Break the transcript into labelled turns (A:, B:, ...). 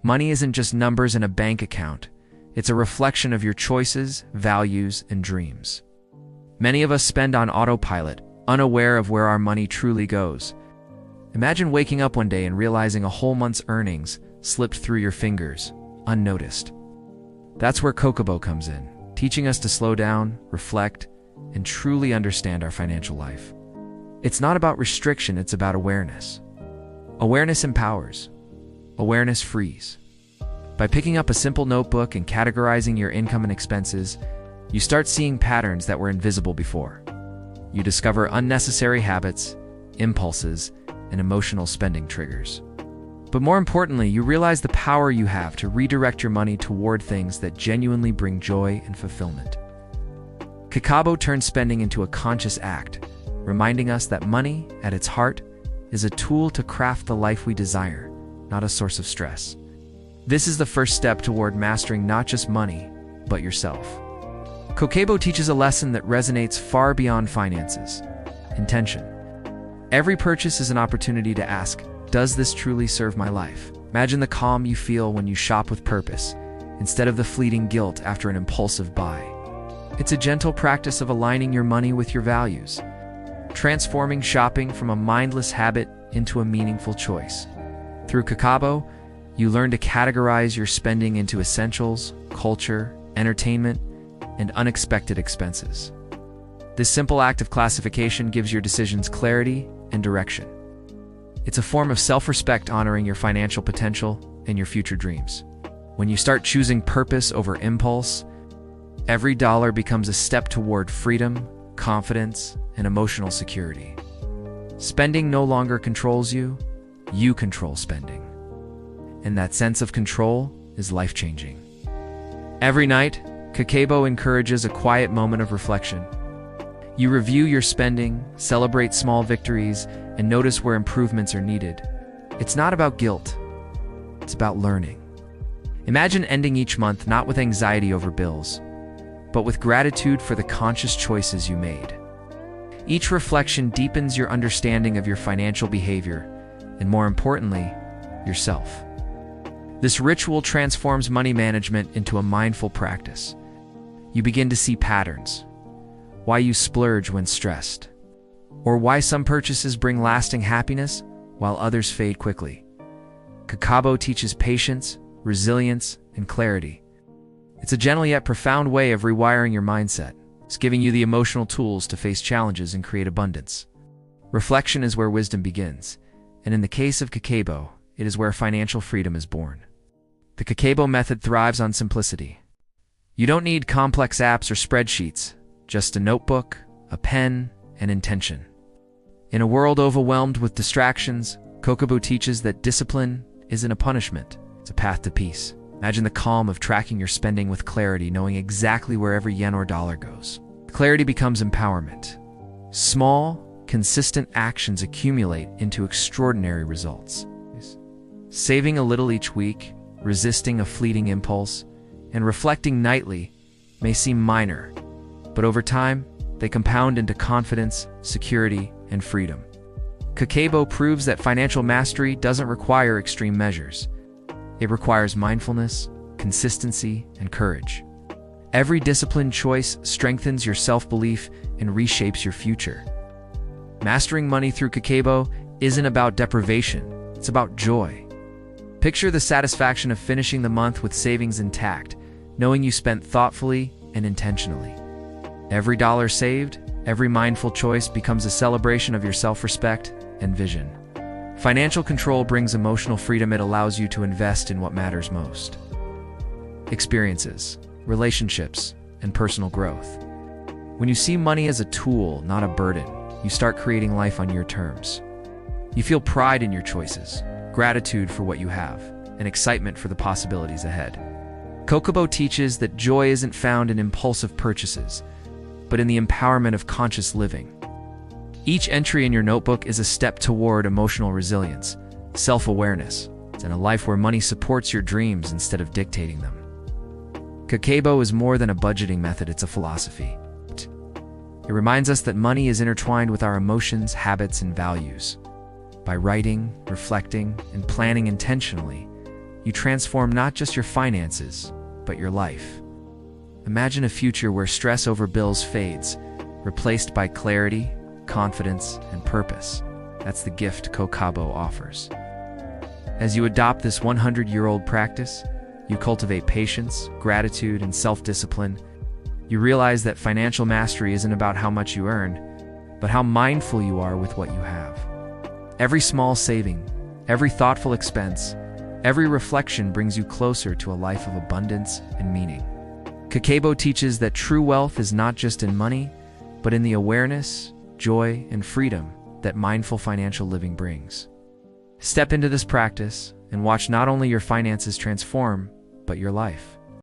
A: Money isn't just numbers in a bank account. It's a reflection of your choices, values, and dreams. Many of us spend on autopilot, unaware of where our money truly goes. Imagine waking up one day and realizing a whole month's earnings slipped through your fingers, unnoticed. That's where Kakeibo comes in, teaching us to slow down, reflect, and truly understand our financial life. It's not about restriction, it's about awareness. Awareness empowers. Awareness frees. By picking up a simple notebook and categorizing your income and expenses, you start seeing patterns that were invisible before. You discover unnecessary habits, impulses, and emotional spending triggers. But more importantly, you realize the power you have to redirect your money toward things that genuinely bring joy and fulfillment. Kakeibo turns spending into a conscious act, reminding us that money, at its heart, is a tool to craft the life we desire, not a source of stress. This is the first step toward mastering not just money, but yourself. Kakeibo teaches a lesson that resonates far beyond finances: intention. Every purchase is an opportunity to ask, does this truly serve my life? Imagine the calm you feel when you shop with purpose, instead of the fleeting guilt after an impulsive buy. It's a gentle practice of aligning your money with your values, transforming shopping from a mindless habit into a meaningful choice. Through Kakeibo, you learn to categorize your spending into essentials, culture, entertainment, and unexpected expenses. This simple act of classification gives your decisions clarity and direction. It's a form of self-respect, honoring your financial potential and your future dreams. When you start choosing purpose over impulse, every dollar becomes a step toward freedom, confidence, and emotional security. Spending no longer controls you, you control spending. And that sense of control is life-changing. Every night, Kakeibo encourages a quiet moment of reflection. You review your spending, celebrate small victories, and notice where improvements are needed. It's not about guilt, it's about learning. Imagine ending each month not with anxiety over bills, but with gratitude for the conscious choices you made. Each reflection deepens your understanding of your financial behavior, and more importantly, yourself. This ritual transforms money management into a mindful practice. You begin to see patterns: why you splurge when stressed, or why some purchases bring lasting happiness while others fade quickly. Kakeibo teaches patience, resilience, and clarity. It's a gentle yet profound way of rewiring your mindset. It's giving you the emotional tools to face challenges and create abundance. Reflection is where wisdom begins, and in the case of Kakeibo, it is where financial freedom is born. The Kakeibo method thrives on simplicity. You don't need complex apps or spreadsheets, just a notebook, a pen, and intention. In a world overwhelmed with distractions, Kakeibo teaches that discipline isn't a punishment, it's a path to peace. Imagine the calm of tracking your spending with clarity, knowing exactly where every yen or dollar goes. Clarity becomes empowerment. Small, consistent actions accumulate into extraordinary results. Saving a little each week, resisting a fleeting impulse, and reflecting nightly may seem minor, but over time, they compound into confidence, security, and freedom. Kakeibo proves that financial mastery doesn't require extreme measures. It requires mindfulness, consistency, and courage. Every disciplined choice strengthens your self-belief and reshapes your future. Mastering money through Kakeibo isn't about deprivation, it's about joy. Picture the satisfaction of finishing the month with savings intact, knowing you spent thoughtfully and intentionally. Every dollar saved, every mindful choice becomes a celebration of your self-respect and vision. Financial control brings emotional freedom. It allows you to invest in what matters most. Experiences, relationships, and personal growth. When you see money as a tool, not a burden, you start creating life on your terms. You feel pride in your choices, gratitude for what you have, and excitement for the possibilities ahead. Kakeibo teaches that joy isn't found in impulsive purchases, but in the empowerment of conscious living. Each entry in your notebook is a step toward emotional resilience, self-awareness, and a life where money supports your dreams instead of dictating them. Kakeibo is more than a budgeting method, it's a philosophy. It reminds us that money is intertwined with our emotions, habits, and values. By writing, reflecting, and planning intentionally, you transform not just your finances, but your life. Imagine a future where stress over bills fades, replaced by clarity, confidence, and purpose. That's the gift Kakeibo offers. As you adopt this 100-year-old practice, you cultivate patience, gratitude, and self-discipline. You realize that financial mastery isn't about how much you earn, but how mindful you are with what you have. Every small saving, every thoughtful expense, every reflection brings you closer to a life of abundance and meaning. Kakeibo teaches that true wealth is not just in money, but in the awareness, joy, and freedom that mindful financial living brings. Step into this practice and watch not only your finances transform, but your life.